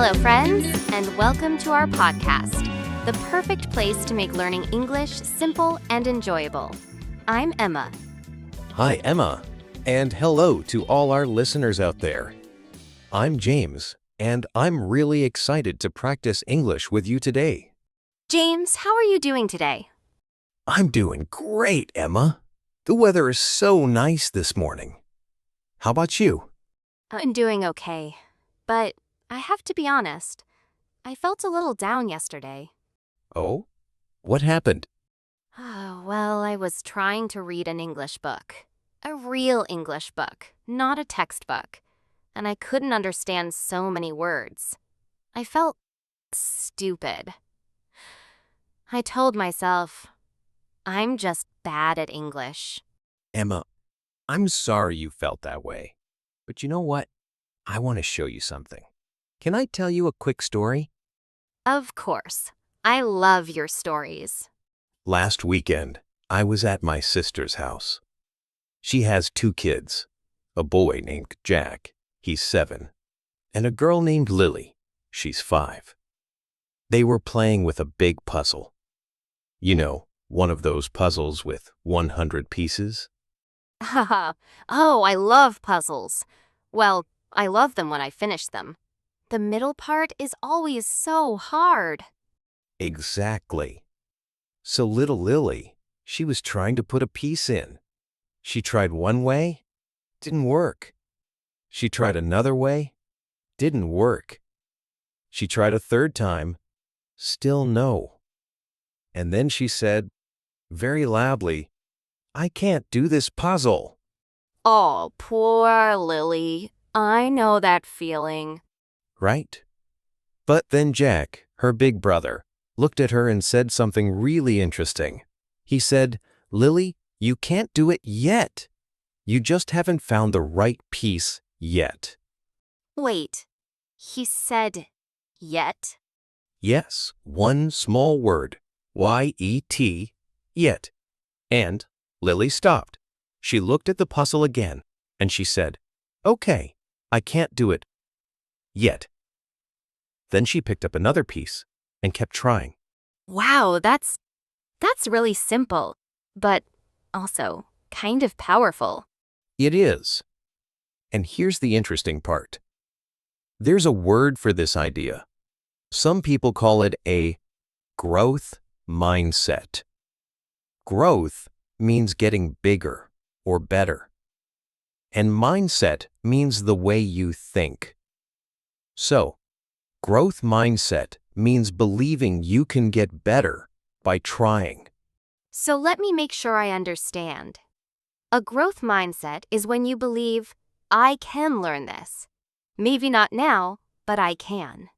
Hello, friends, and welcome to our podcast, the perfect place to make learning English simple and enjoyable. I'm Emma. Hi, Emma, and hello to all our listeners out there. I'm James, and I'm really excited to practice English with you today. James, how are you doing today? I'm doing great, Emma. The weather is so nice this morning. How about you? I'm doing okay, but I have to be honest, I felt a little down yesterday. Oh? What happened? Oh, well, I was trying to read an English book. A real English book, not a textbook. And I couldn't understand so many words. I felt stupid. I told myself, I'm just bad at English. Emma, I'm sorry you felt that way. But you know what? I want to show you something. Can I tell you a quick story? Of course. I love your stories. Last weekend, I was at my sister's house. She has 2 kids, a boy named Jack, he's 7, and a girl named Lily, she's 5. They were playing with a big puzzle. You know, one of those puzzles with 100 pieces? Haha. Oh, I love puzzles. Well, I love them when I finish them. The middle part is always so hard. Exactly. So little Lily, she was trying to put a piece in. She tried one way, didn't work. She tried another way, didn't work. She tried a third time, still no. And then she said, very loudly, I can't do this puzzle. Oh, poor Lily. I know that feeling. Right? But then Jack, her big brother, looked at her and said something really interesting. He said, Lily, you can't do it yet. You just haven't found the right piece yet. Wait, he said yet? Yes, one small word, Y-E-T, yet. And Lily stopped. She looked at the puzzle again, and she said, okay, I can't do it yet. Then she picked up another piece and kept trying. Wow, that's really simple, but also kind of powerful. It is. And here's the interesting part. There's a word for this idea. Some people call it a growth mindset. Growth means getting bigger or better. And mindset means the way you think. So, growth mindset means believing you can get better by trying. So let me make sure I understand. A growth mindset is when you believe, I can learn this. Maybe not now, but I can.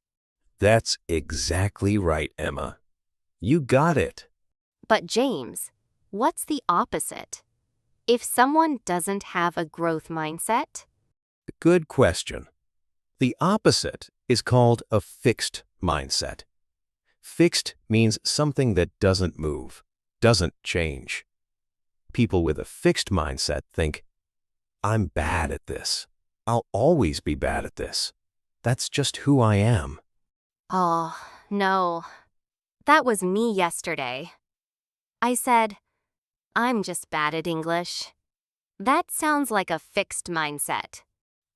That's exactly right, Emma. You got it. But James, what's the opposite? If someone doesn't have a growth mindset? Good question. The opposite is called a fixed mindset. Fixed means something that doesn't move, doesn't change. People with a fixed mindset think, I'm bad at this. I'll always be bad at this. That's just who I am. Oh, no. That was me yesterday. I said, I'm just bad at English. That sounds like a fixed mindset.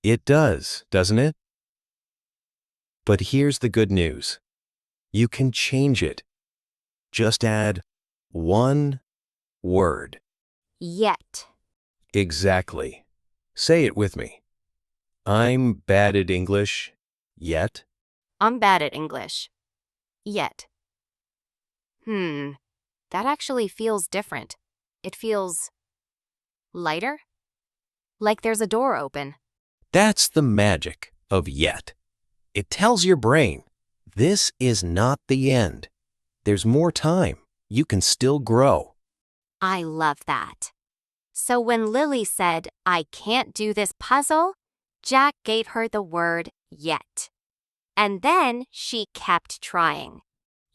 It does, doesn't it? But here's the good news. You can change it. Just add one word. Yet. Exactly. Say it with me. I'm bad at English, yet. I'm bad at English. Yet. That actually feels different. It feels lighter? Like there's a door open. That's the magic of yet. It tells your brain, this is not the end. There's more time. You can still grow. I love that. So when Lily said, I can't do this puzzle, Jack gave her the word yet. And then she kept trying.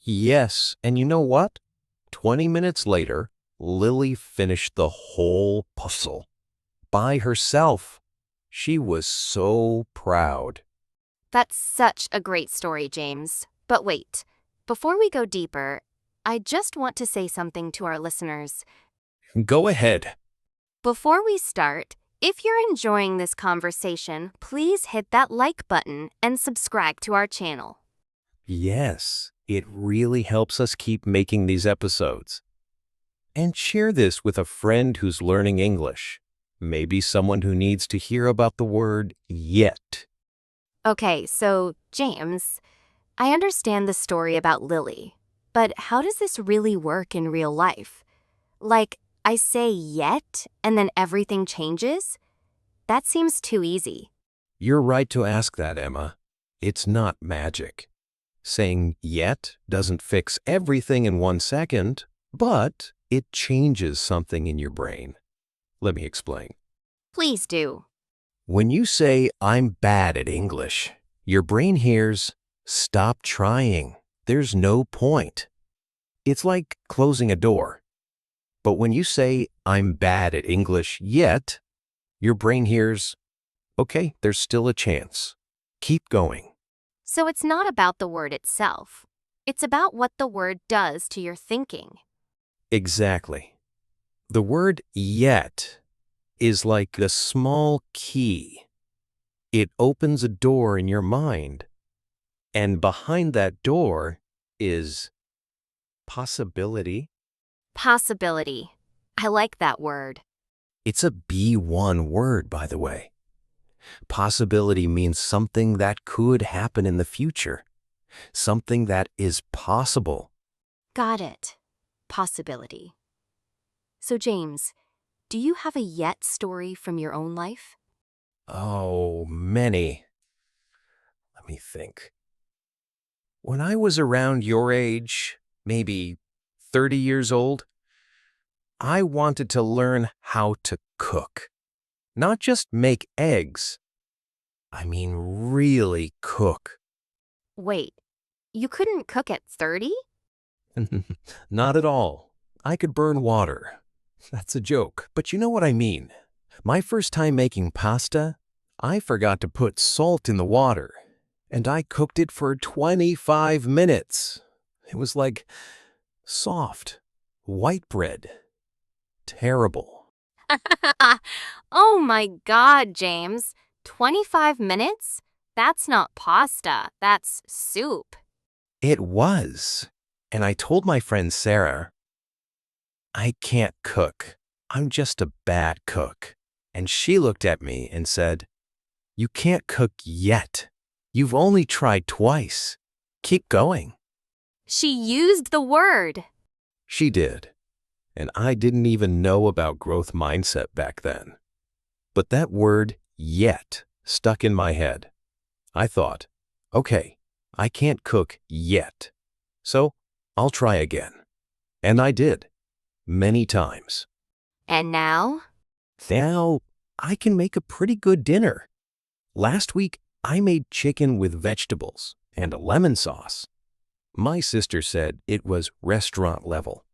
Yes, and you know what? 20 minutes later, Lily finished the whole puzzle by herself. She was so proud. That's such a great story, James. But wait, before we go deeper, I just want to say something to our listeners. Go ahead. Before we start, if you're enjoying this conversation, please hit that like button and subscribe to our channel. Yes, it really helps us keep making these episodes. And share this with a friend who's learning English. Maybe someone who needs to hear about the word yet. Okay, so, James, I understand the story about Lily, but how does this really work in real life? Like, I say yet and then everything changes? That seems too easy. You're right to ask that, Emma. It's not magic. Saying yet doesn't fix everything in 1 second, but it changes something in your brain. Let me explain. Please do. When you say, I'm bad at English, your brain hears, stop trying. There's no point. It's like closing a door. But when you say, I'm bad at English yet, your brain hears, okay, there's still a chance. Keep going. So it's not about the word itself. It's about what the word does to your thinking. Exactly. The word yet is like a small key. It opens a door in your mind, and behind that door is possibility. Possibility. I like that word. It's a B1 word, by the way. Possibility means something that could happen in the future, something that is possible. Got it. Possibility. So, James, do you have a yet story from your own life? Oh, many. Let me think. When I was around your age, maybe 30 years old, I wanted to learn how to cook. Not just make eggs. I mean, really cook. Wait, you couldn't cook at 30? Not at all. I could burn water. That's a joke, but you know what I mean. My first time making pasta, I forgot to put salt in the water, and I cooked it for 25 minutes. It was like soft, white bread. Terrible. Oh my God, James. 25 minutes? That's not pasta, that's soup. It was. And I told my friend Sarah, I can't cook. I'm just a bad cook. And she looked at me and said, you can't cook yet. You've only tried twice. Keep going. She used the word. She did. And I didn't even know about growth mindset back then. But that word, yet, stuck in my head. I thought, okay, I can't cook yet. So I'll try again. And I did. Many times. And now? Now I can make a pretty good dinner. Last week, I made chicken with vegetables and a lemon sauce. My sister said it was restaurant level.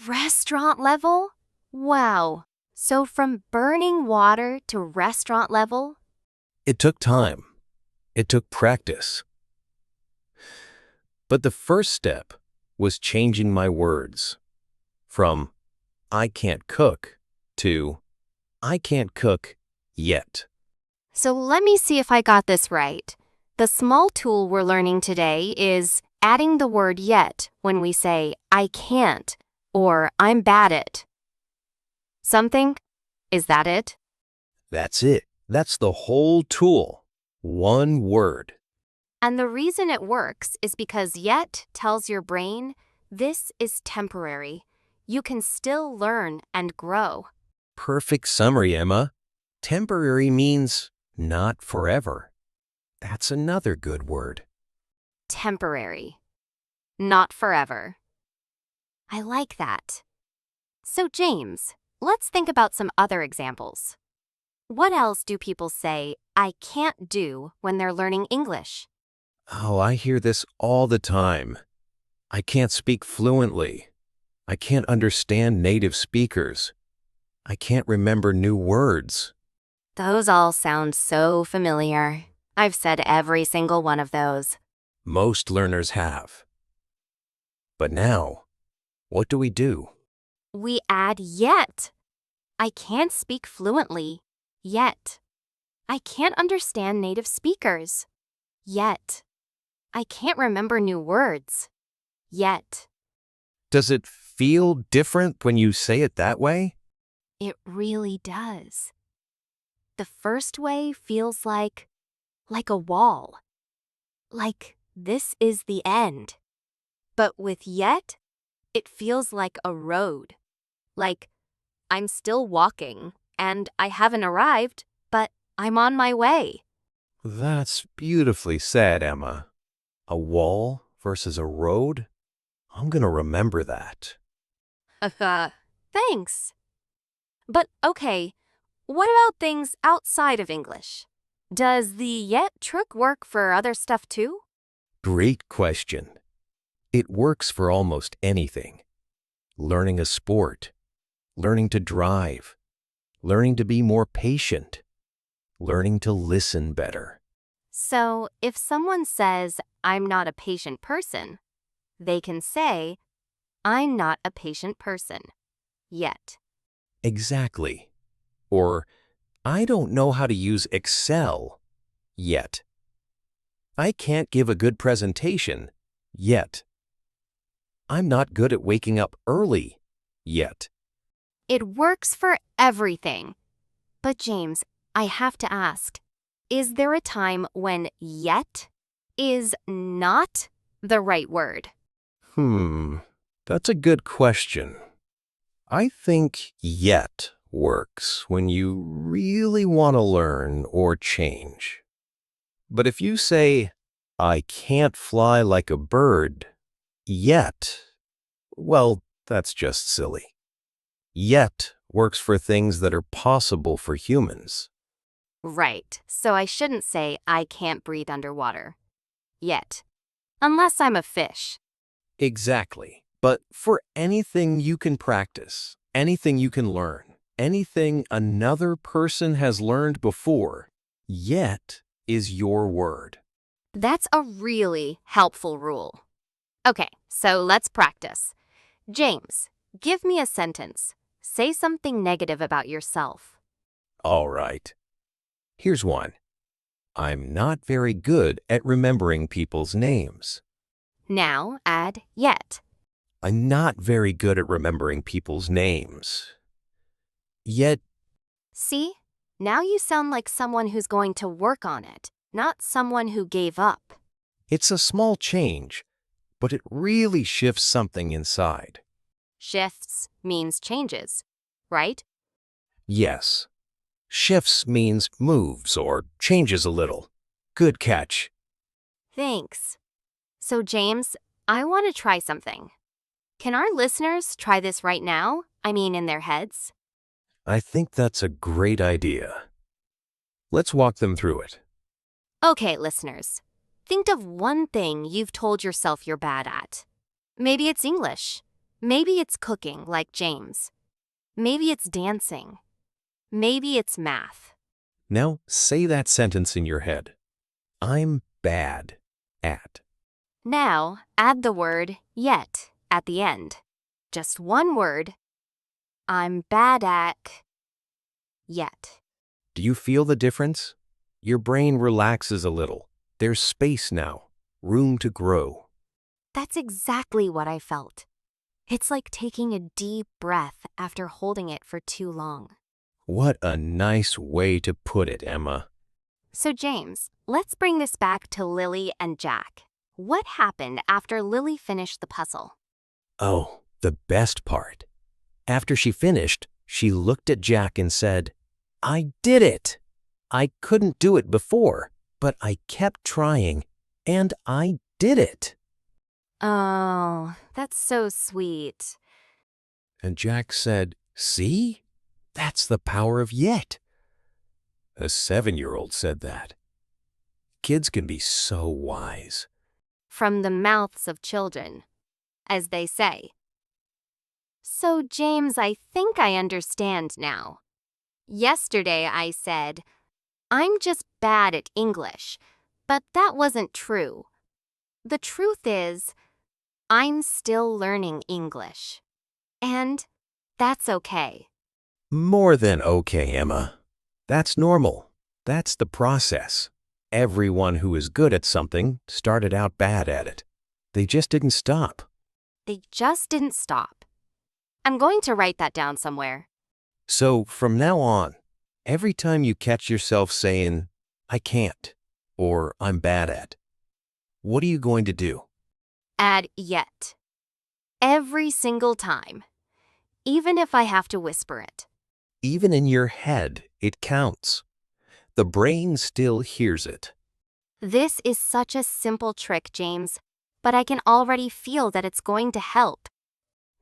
Restaurant level? Wow. So from burning water to restaurant level? It took time. It took practice. But the first step was changing my words from I can't cook to I can't cook yet. So let me see if I got this right. The small tool we're learning today is adding the word yet when we say I can't or I'm bad at something. Is that it? That's it. That's the whole tool. One word. And the reason it works is because yet tells your brain this is temporary. You can still learn and grow. Perfect summary, Emma. Temporary means not forever. That's another good word. Temporary. Not forever. I like that. So, James, let's think about some other examples. What else do people say I can't do when they're learning English? Oh, I hear this all the time. I can't speak fluently. I can't understand native speakers. I can't remember new words. Those all sound so familiar. I've said every single one of those. Most learners have. But now, what do we do? We add yet. I can't speak fluently. Yet. I can't understand native speakers. Yet. I can't remember new words. Yet. Does it feel different when you say it that way? It really does. The first way feels like a wall. Like this is the end. But with yet, it feels like a road. Like I'm still walking and I haven't arrived, but I'm on my way. That's beautifully said, Emma. A wall versus a road? I'm gonna remember that. Thanks. But okay, what about things outside of English? Does the yet trick work for other stuff too? Great question. It works for almost anything. Learning a sport, learning to drive, learning to be more patient, learning to listen better. So if someone says, I'm not a patient person, they can say, I'm not a patient person. Yet. Exactly. Or, I don't know how to use Excel yet. I can't give a good presentation yet. I'm not good at waking up early yet. It works for everything. But James, I have to ask, is there a time when yet is not the right word? That's a good question. I think yet works when you really want to learn or change. But if you say, I can't fly like a bird yet, well, that's just silly. Yet works for things that are possible for humans. Right, so I shouldn't say I can't breathe underwater. Yet. Unless I'm a fish. Exactly. But for anything you can practice, anything you can learn, anything another person has learned before, yet is your word. That's a really helpful rule. Okay, so let's practice. James, give me a sentence. Say something negative about yourself. All right. Here's one. I'm not very good at remembering people's names. Now add yet. I'm not very good at remembering people's names. Yet, See? Now you sound like someone who's going to work on it, not someone who gave up. it's a small change, but it really shifts something inside. Shifts means changes, right? Yes. Shifts means moves or changes a little. Good catch. Thanks. So, James, I want to try something. Can our listeners try this right now? I mean, in their heads? I think that's a great idea. Let's walk them through it. Okay, listeners. Think of one thing you've told yourself you're bad at. Maybe it's English. Maybe it's cooking, like James. Maybe it's dancing. Maybe it's math. Now say that sentence in your head. I'm bad at. Now, add the word yet at the end. Just one word. I'm bad at yet. Do you feel the difference? Your brain relaxes a little. There's space now, room to grow. That's exactly what I felt. It's like taking a deep breath after holding it for too long. What a nice way to put it, Emma. So, James, let's bring this back to Lily and Jack. What happened after Lily finished the puzzle? Oh, the best part. After she finished, she looked at Jack and said, I did it! I couldn't do it before, but I kept trying, and I did it. Oh, that's so sweet. And Jack said, See? That's the power of yet. A 7-year-old said that. Kids can be so wise. From the mouths of children, as they say. So, James, I think I understand now. Yesterday I said, I'm just bad at English. But that wasn't true. The truth is, I'm still learning English. And that's okay. More than okay, Emma. That's normal. That's the process. Everyone who is good at something started out bad at it. They just didn't stop. They just didn't stop. I'm going to write that down somewhere. So from now on, every time you catch yourself saying, I can't, or I'm bad at, what are you going to do? Add yet. Every single time. Even if I have to whisper it. Even in your head, it counts. The brain still hears it. This is such a simple trick, James, but I can already feel that it's going to help.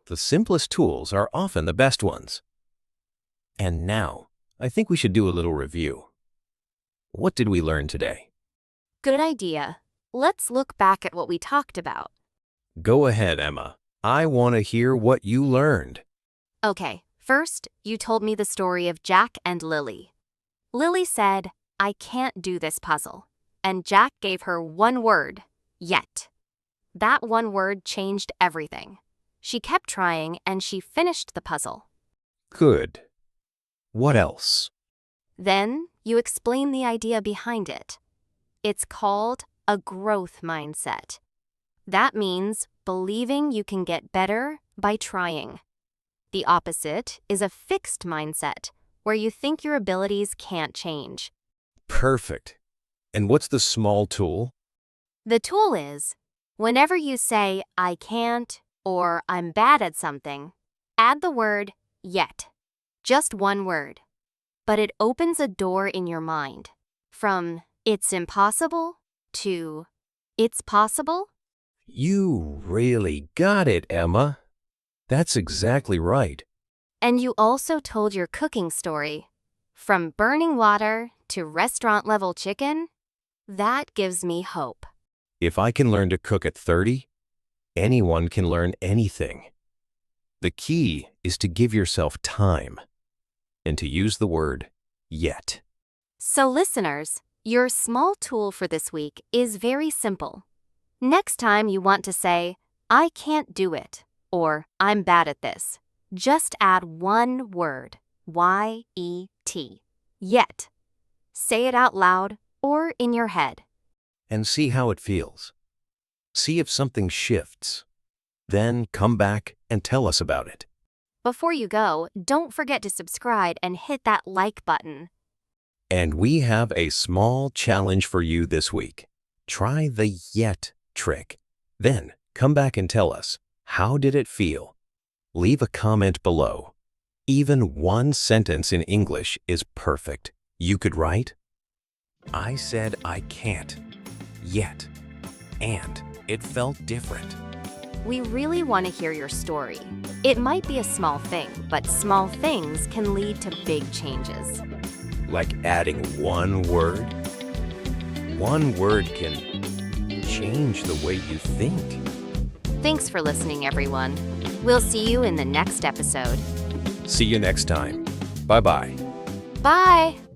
The simplest tools are often the best ones. And now, I think we should do a little review. What did we learn today? Good idea. Let's look back at what we talked about. Go ahead, Emma. I want to hear what you learned. Okay, first, you told me the story of Jack and Lily. Lily said, I can't do this puzzle. And Jack gave her one word, yet. That one word changed everything. She kept trying and she finished the puzzle. Good. What else? Then you explain the idea behind it. It's called a growth mindset. That means believing you can get better by trying. The opposite is a fixed mindset, where you think your abilities can't change. Perfect. And what's the small tool? The tool is, whenever you say, I can't, or I'm bad at something, add the word yet. Just one word. But it opens a door in your mind. From it's impossible to it's possible. You really got it, Emma. That's exactly right. And you also told your cooking story. From burning water to restaurant-level chicken. That gives me hope. If I can learn to cook at 30, anyone can learn anything. The key is to give yourself time and to use the word yet. So listeners, your small tool for this week is very simple. Next time you want to say, I can't do it, or I'm bad at this, just add one word, Y-E-T, yet. Say it out loud or in your head. And see how it feels. See if something shifts. Then come back and tell us about it. Before you go, don't forget to subscribe and hit that like button. And we have a small challenge for you this week. Try the yet trick. Then come back and tell us, how did it feel? Leave a comment below. Even one sentence in English is perfect. You could write, I said I can't, yet, and it felt different. We really want to hear your story. It might be a small thing, but small things can lead to big changes. Like adding one word? One word can change the way you think. Thanks for listening, everyone. We'll see you in the next episode. See you next time. Bye-bye. Bye!